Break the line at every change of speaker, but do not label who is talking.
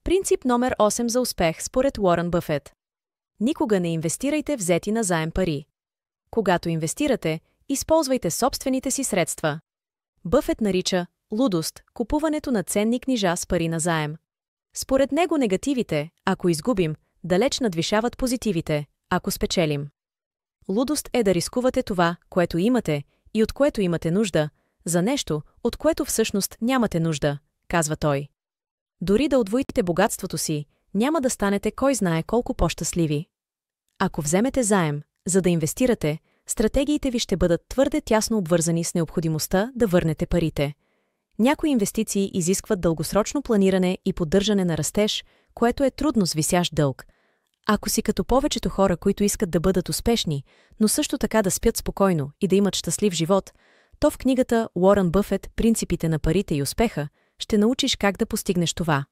Принцип номер 8 за успех според Уорън Бъфет. Никога не инвестирайте взети на заем пари. Когато инвестирате, използвайте собствените си средства. Бъфет нарича лудост купуването на ценни книжа с пари на заем. Според него негативите, ако изгубим, далеч надвишават позитивите, ако спечелим. Лудост е да рискувате това, което имате и от което имате нужда, за нещо, от което всъщност нямате нужда, казва той. Дори да удвоите богатството си, няма да станете кой знае колко по-щастливи. Ако вземете заем, за да инвестирате, стратегиите ви ще бъдат твърде тясно обвързани с необходимостта да върнете парите. Някои инвестиции изискват дългосрочно планиране и поддържане на растеж, което е трудно с висящ дълг. Ако си като повечето хора, които искат да бъдат успешни, но също така да спят спокойно и да имат щастлив живот, то в книгата Уорън Бъфет «Принципите на парите и успеха» ще научиш как да постигнеш това.